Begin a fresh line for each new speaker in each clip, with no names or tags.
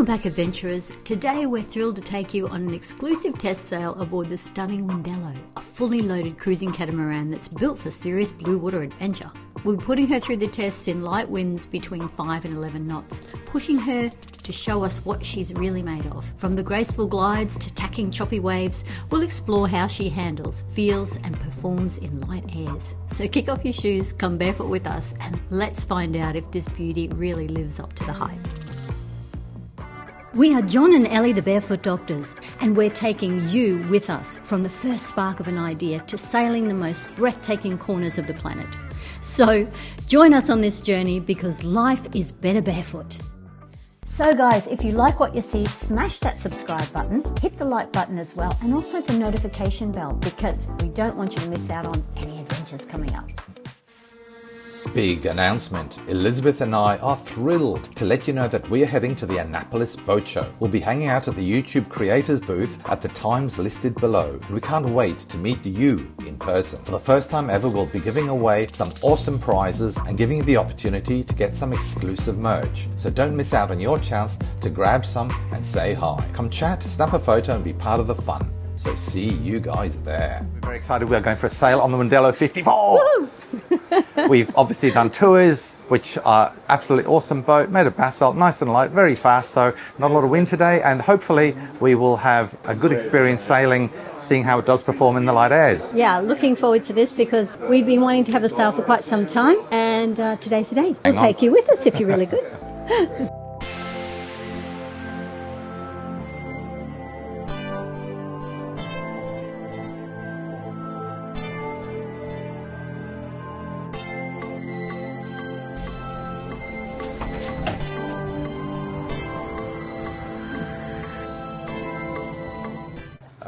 back, adventurers. Today we're thrilled to take you on an exclusive test sail aboard the stunning Wendello, a fully loaded cruising catamaran that's built for serious blue water adventure. We're putting her through the tests in light winds between 5 and 11 knots, pushing her to show us what she's really made of. From the graceful glides to tacking choppy waves, we'll explore how she handles, feels and performs in light airs. So kick off your shoes, come barefoot with us, and let's find out if this beauty really lives up to the hype. We are John and Ellie, the Barefoot Doctors, and we're taking you with us from the first spark of an idea to sailing the most breathtaking corners of the planet. So join us on this journey because life is better barefoot. So guys, if you like what you see, smash that subscribe button, hit the like button as well, and also the notification bell because we don't want you to miss out on any adventures coming up.
Big announcement. Elizabeth and I are thrilled to let you know that we are heading to the Annapolis Boat Show. We'll be hanging out at the YouTube creators booth at the times listed below. We can't wait to meet you in person. For the first time ever, we'll be giving away some awesome prizes and giving you the opportunity to get some exclusive merch. So don't miss out on your chance to grab some and say hi. Come chat, snap a photo and be part of the fun. So see you guys there. We're very excited. We are going for a sail on the Wendello 54. We've obviously done tours, which are absolutely awesome boat, made of basalt, nice and light, very fast, so not a lot of wind today, and hopefully we will have a good experience sailing, seeing how it does perform in the light airs.
Yeah, looking forward to this because we've been wanting to have a sail for quite some time, and today's the day. We'll take you with us if you're really good.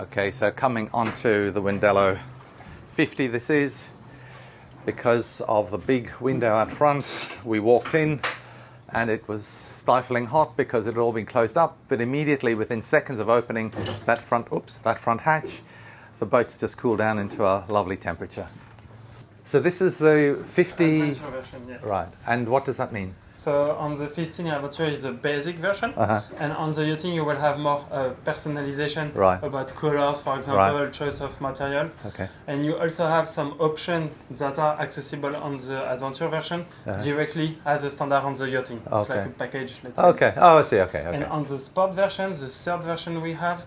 Okay, so coming onto the Wendello 50, this is because of the big window out front. We walked in and it was stifling hot because it had all been closed up, but immediately within seconds of opening that front hatch, the boat's just cooled down into a lovely temperature. So this is the 50
Adventure version, yeah.
Right, and what does that mean?
So on the 15 Adventure is the basic version, and on the yachting you will have more personalization about colors, for example, choice of material.
Okay.
And you also have some options that are accessible on the Adventure version directly as a standard on the yachting. It's like a package, let's say.
Okay, oh I see, okay.
And on the Sport version, the third version we have,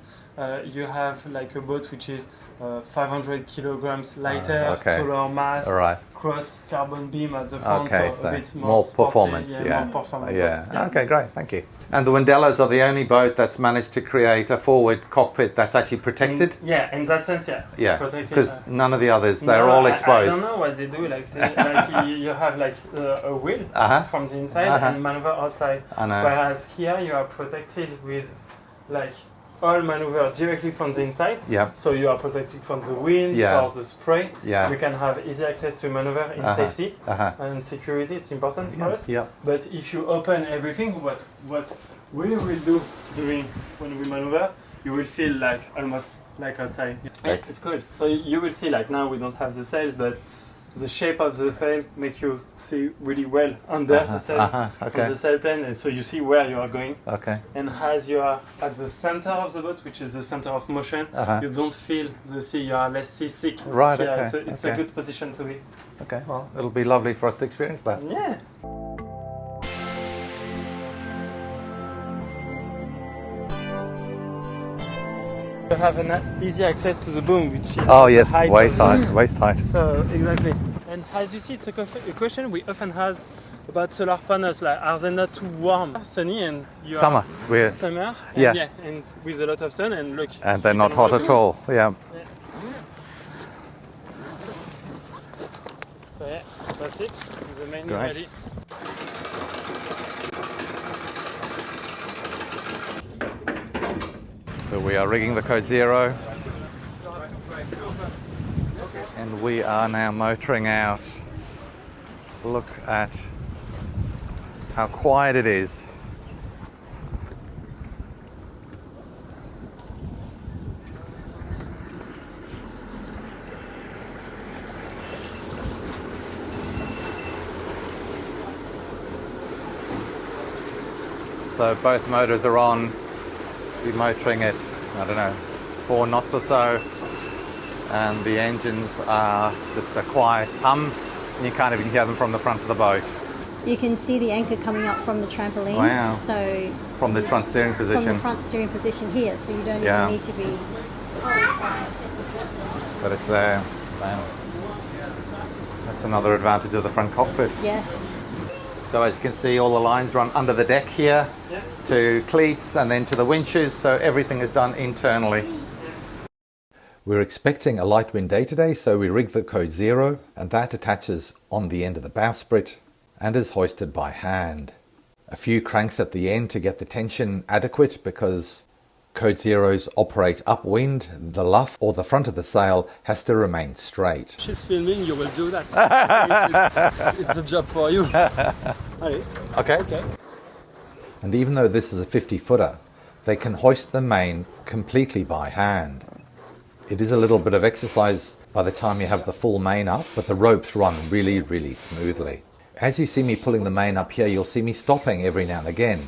you have like a boat which is 500 kilograms lighter, taller mass, cross carbon beam at the front, so a bit more
performance.
More performance.
Okay, great, thank you. And the Wendellos are the only boat that's managed to create a forward cockpit that's actually protected?
In that sense, protected.
Because none of the others, they're all exposed.
I don't know what they do, like you have like a wheel from the inside and maneuver outside. Whereas here you are protected with like all maneuver directly from the inside. So you are protected from the wind, or the spray. You can have easy access to maneuver in safety and security. It's important for us. But if you open everything, what we will do when we maneuver, you will feel like almost like outside. It's good. So you will see like now we don't have the sails, but the shape of the sail makes you see really well under the sail on the sail plane, and so you see where you are going. And as you are at the center of the boat, which is the center of motion, you don't feel the sea. You are less seasick. It's a good position to be.
Okay, well, it'll be lovely for us to experience that.
Yeah. You have an easy access to the boom, which is
waist height.
So exactly. And as you see, it's a question we often have about solar panels. Like, are they not too warm, sunny, and you
summer?
Summer. And and with a lot of sun, and look.
And they're not hot at all.
So that's it. The main is ready.
So we are rigging the code 0 and we are now motoring out. Look at how quiet it is. So both motors are on. We're motoring at, I don't know, 4 knots or so. And the engines are just a quiet hum, and you can't even hear them from the front of the boat.
You can see the anchor coming up from the trampolines.
Wow.
So
from this front steering position.
From the front steering position here, so you don't even need to be...
But it's there. Wow. That's another advantage of the front cockpit.
Yeah.
So as you can see, all the lines run under the deck here to cleats and then to the winches, so everything is done internally. We're expecting a light wind day today, so we rig the code 0, and that attaches on the end of the bowsprit and is hoisted by hand. A few cranks at the end to get the tension adequate, because code 0s operate upwind. The luff or the front of the sail has to remain straight.
She's filming, you will do that. It's a job for you.
Okay. And even though this is a 50-footer, they can hoist the main completely by hand. It is a little bit of exercise by the time you have the full main up, but the ropes run really, really smoothly. As you see me pulling the main up here, you'll see me stopping every now and again.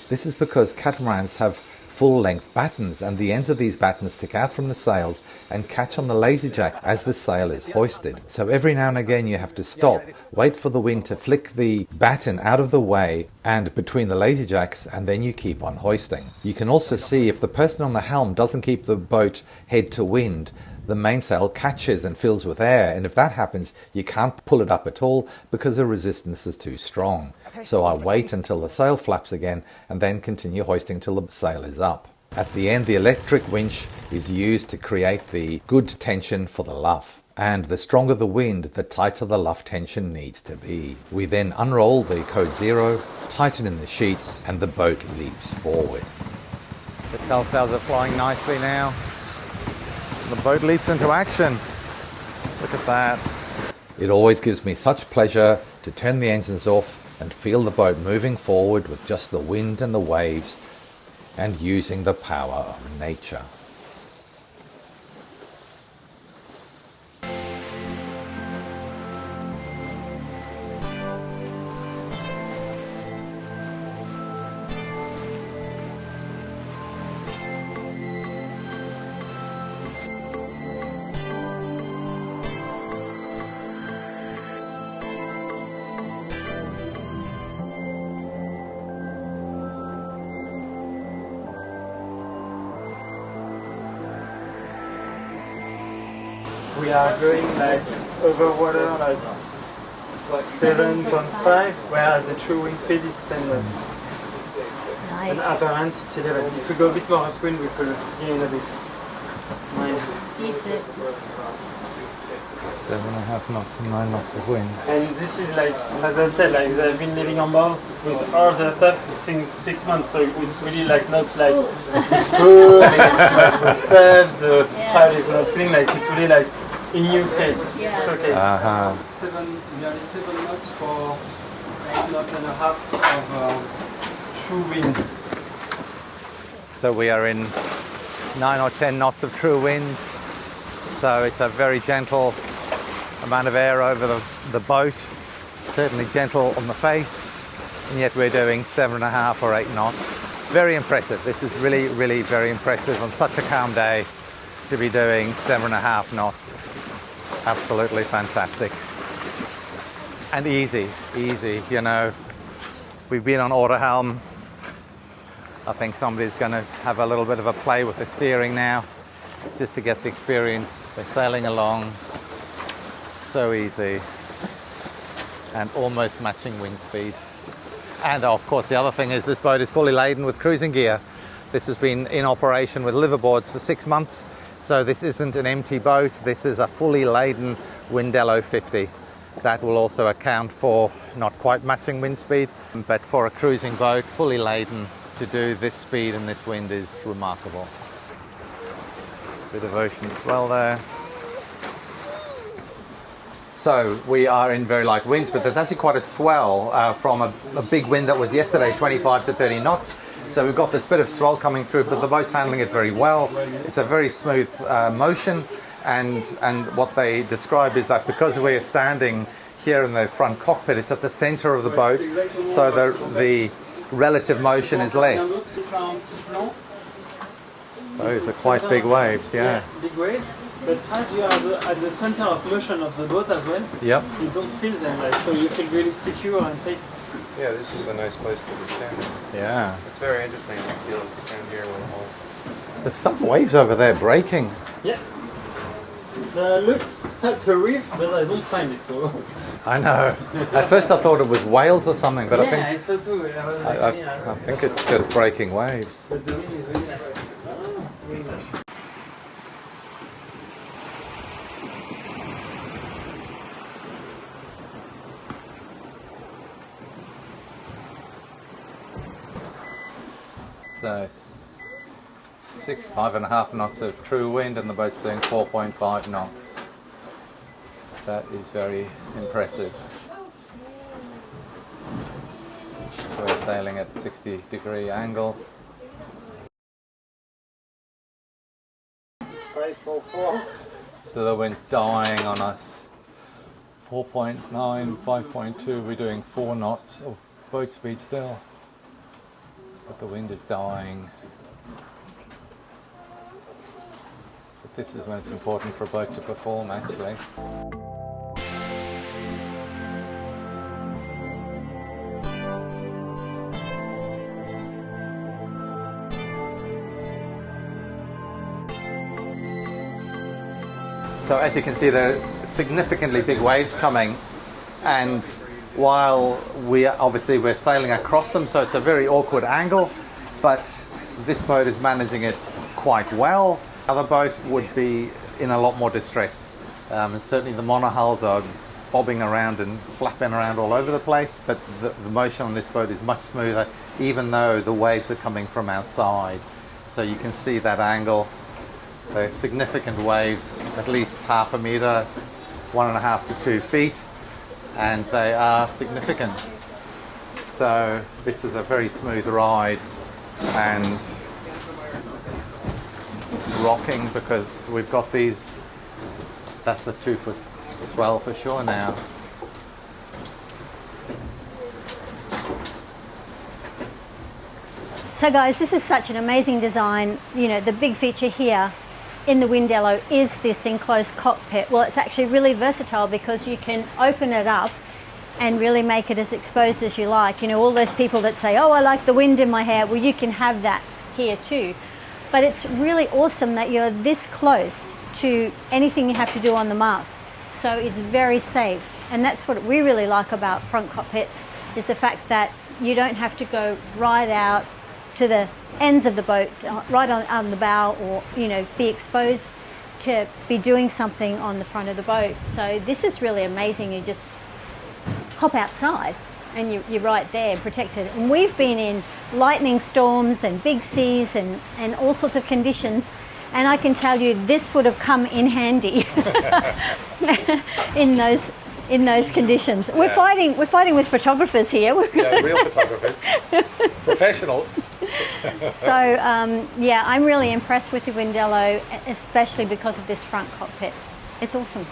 This is because catamarans have full-length battens, and the ends of these battens stick out from the sails and catch on the lazy jacks as the sail is hoisted. So every now and again you have to stop, wait for the wind to flick the batten out of the way and between the lazy jacks, and then you keep on hoisting. You can also see if the person on the helm doesn't keep the boat head to wind, the mainsail catches and fills with air, and if that happens, you can't pull it up at all because the resistance is too strong. So I wait until the sail flaps again and then continue hoisting till the sail is up. At the end, the electric winch is used to create the good tension for the luff. And the stronger the wind, the tighter the luff tension needs to be. We then unroll the code 0, tighten in the sheets, and the boat leaps forward. The telltales are flying nicely now. The boat leaps into action. Look at that. It always gives me such pleasure to turn the engines off and feel the boat moving forward with just the wind and the waves and using the power of nature.
We are going like over water like 7.5, whereas the true wind speed is 10 knots.
Nice.
And apparent it's 11. If we go a bit more upwind, we could gain a bit.
7.5 knots and 9 knots of wind.
And this is like, as I said, like they've been living on board with all the stuff since 6 months, so it's really like not like it's food, it's like the stuff, the pile is not clean, like it's really like in use case, showcase. Nearly 7 knots for 8 knots and a half of true wind.
So we are in 9 or 10 knots of true wind. So it's a very gentle amount of air over the boat, certainly gentle on the face, and yet we're doing 7.5 or 8 knots. Very impressive. This is really, really very impressive on such a calm day to be doing 7.5 knots. Absolutely fantastic. And easy, you know. We've been on auto helm. I think somebody's going to have a little bit of a play with the steering now, just to get the experience. They're sailing along, so easy, and almost matching wind speed. And of course the other thing is this boat is fully laden with cruising gear. This has been in operation with liveaboards for 6 months, so this isn't an empty boat. This is a fully laden Wendello 50. That will also account for not quite matching wind speed, but for a cruising boat, fully laden, to do this speed and this wind is remarkable. Bit of ocean swell there. So we are in very light winds, but there's actually quite a swell from a big wind that was yesterday, 25 to 30 knots. So we've got this bit of swell coming through, but the boat's handling it very well. It's a very smooth motion, and what they describe is that because we are standing here in the front cockpit, it's at the center of the boat, so the relative motion is less. Those are quite big waves, yeah.
Big waves, but as you are at the center of motion of the boat as well,
yep.
You don't feel them, like, so you feel really secure and safe.
Yeah, this is a nice place to be standing.
Yeah.
It's very interesting to feel to stand here with all.
There's some waves over there breaking.
Yeah. I looked at the reef, but I don't find it. So.
I know. At first I thought it was whales or something, but
yeah, I thought too.
I think it's just breaking waves.
But the wind is really nice.
So 5.5 knots of true wind and the boat's doing 4.5 knots. That is very impressive. We're sailing at 60-degree angle.
544.
So the wind's dying on us. 4.9, 5.2, we're doing 4 knots of boat speed still. But the wind is dying. But this is when it's important for a boat to perform, actually. So as you can see, there are significantly big waves coming, and while we're sailing across them, so it's a very awkward angle, but this boat is managing it quite well. Other boats would be in a lot more distress, and certainly the monohulls are bobbing around and flapping around all over the place, but the motion on this boat is much smoother, even though the waves are coming from outside. So you can see that angle. They're significant waves, at least 0.5 metre, 1.5 to 2 feet, and they are significant. So this is a very smooth ride and rocking, because we've got these, that's a 2-foot swell for sure now.
So guys, this is such an amazing design. You know, the big feature here in the Wendello is this enclosed cockpit. Well, it's actually really versatile because you can open it up and really make it as exposed as you like. You know, all those people that say, oh, I like the wind in my hair, well, you can have that here too. But it's really awesome that you're this close to anything you have to do on the mast. So it's very safe. And that's what we really like about front cockpits, is the fact that you don't have to go right out to the ends of the boat, right on the bow, or, you know, be exposed to be doing something on the front of the boat. So this is really amazing. You just hop outside and you're right there, protected. And we've been in lightning storms and big seas and all sorts of conditions, and I can tell you this would have come in handy in those conditions. We're fighting with photographers here.
Yeah, real photographers, professionals.
So yeah, I'm really impressed with the Wendello, especially because of this front cockpit. It's awesome.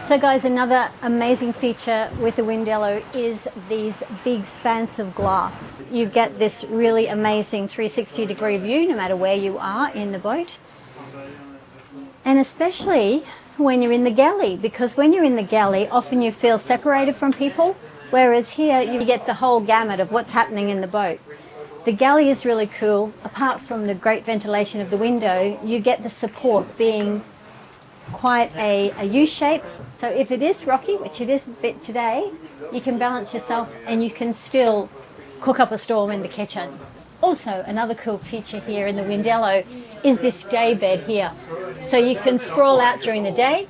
So guys, another amazing feature with the Wendello is these big spans of glass. You get this really amazing 360-degree view no matter where you are in the boat. And especially when you're in the galley, because when you're in the galley, often you feel separated from people, whereas here you get the whole gamut of what's happening in the boat. The galley is really cool. Apart from the great ventilation of the window, you get the support being quite a U-shape, so if it is rocky, which it is a bit today, you can balance yourself and you can still cook up a storm in the kitchen. Also, another cool feature here in the Wendello is this day bed here. So you can sprawl out during the day,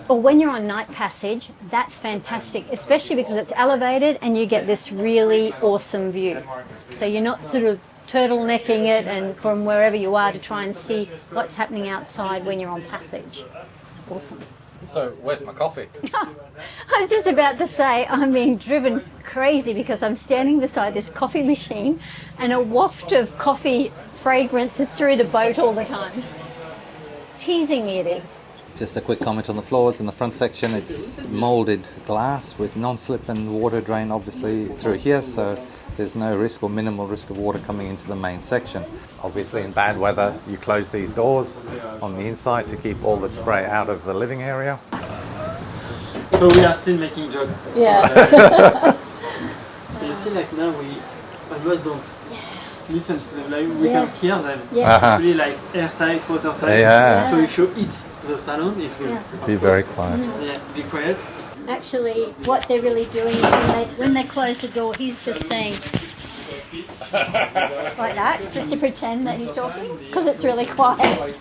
or when you're on night passage, that's fantastic, especially because it's elevated and you get this really awesome view. So you're not sort of turtlenecking it and from wherever you are to try and see what's happening outside when you're on passage. It's awesome.
So where's my coffee?
I was just about to say I'm being driven crazy because I'm standing beside this coffee machine and a waft of coffee fragrance is through the boat all the time. Teasing me it is.
Just a quick comment on the floors. In the front section, it's moulded glass with non-slip and water drain obviously through here, so there's no risk or minimal risk of water coming into the main section. Obviously in bad weather you close these doors on the inside to keep all the spray out of the living area.
So we are still making jokes.
Yeah.
You see, like now we almost don't listen to them, like we can hear them.
Yeah.
It's really like airtight, watertight.
Yeah.
So if you hit the salon, it will
Be very quiet.
be quiet.
Actually, what they're really doing is when they close the door, he's just saying like that, just to pretend that he's talking, because it's really quiet.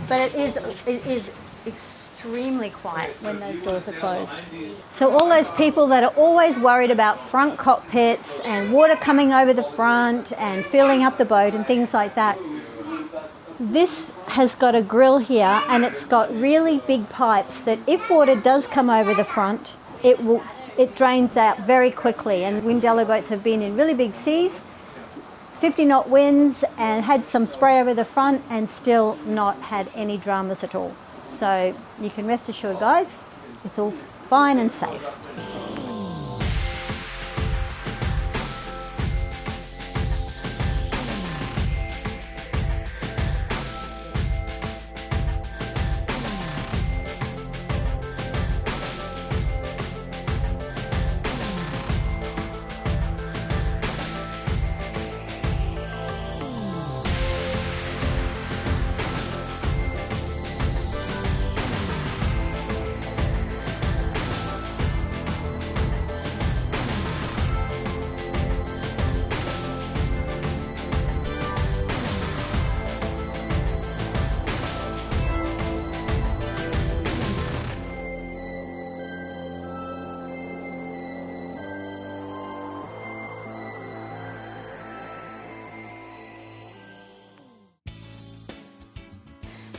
But it is extremely quiet when those doors are closed. So all those people that are always worried about front cockpits and water coming over the front and filling up the boat and things like that, this has got a grill here, and it's got really big pipes that if water does come over the front, it drains out very quickly. And Wendello boats have been in really big seas, 50-knot winds, and had some spray over the front and still not had any dramas at all. So you can rest assured, guys, it's all fine and safe.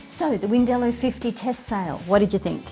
So, the Wendello 50 test sail, what did you think?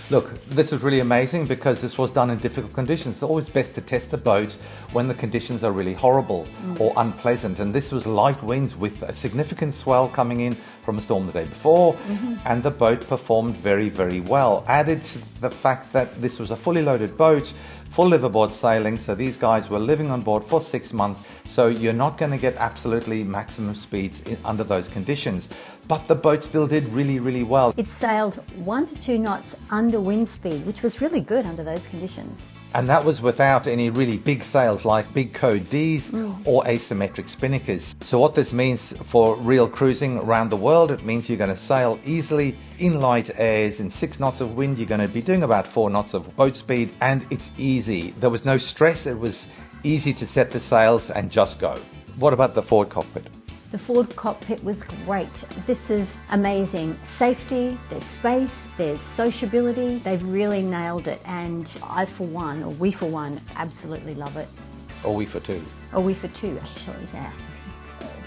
Look, this was really amazing because this was done in difficult conditions. It's always best to test a boat when the conditions are really horrible or unpleasant. And this was light winds with a significant swell coming in from a storm the day before. And the boat performed very, very well. Added to the fact that this was a fully loaded boat, full liveaboard sailing. So these guys were living on board for 6 months. So you're not going to get absolutely maximum speeds under those conditions. But the boat still did really, really well.
It sailed 1 to 2 knots under wind speed, which was really good under those conditions.
And that was without any really big sails like big code Ds or asymmetric spinnakers. So what this means for real cruising around the world, it means you're going to sail easily in light airs. In 6 knots of wind, you're going to be doing about 4 knots of boat speed, and it's easy. There was no stress. It was easy to set the sails and just go. What about the forward cockpit?
The forward cockpit was great. This is amazing. Safety, there's space, there's sociability. They've really nailed it, and I for one, or we for one, absolutely love it.
Or we for two.
Or we for two, actually, yeah.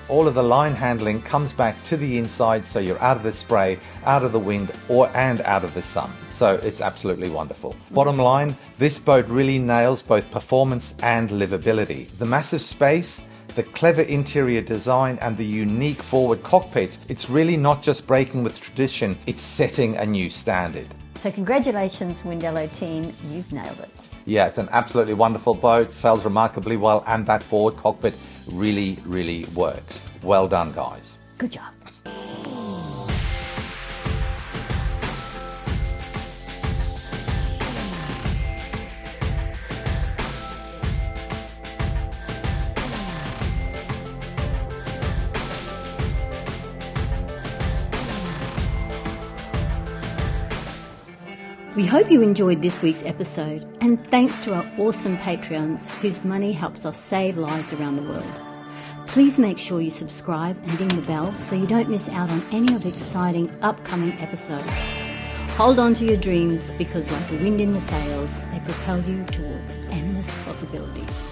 All of the line handling comes back to the inside, so you're out of the spray, out of the wind, and out of the sun. So it's absolutely wonderful. Bottom line, this boat really nails both performance and livability. The massive space, the clever interior design, and the unique forward cockpit, it's really not just breaking with tradition, it's setting a new standard.
So congratulations, Wendello team, you've nailed it.
Yeah, it's an absolutely wonderful boat, sails remarkably well, and that forward cockpit really, really works. Well done, guys.
Good job. We hope you enjoyed this week's episode, and thanks to our awesome Patreons whose money helps us save lives around the world. Please make sure you subscribe and ding the bell so you don't miss out on any of the exciting upcoming episodes. Hold on to your dreams because like the wind in the sails, they propel you towards endless possibilities.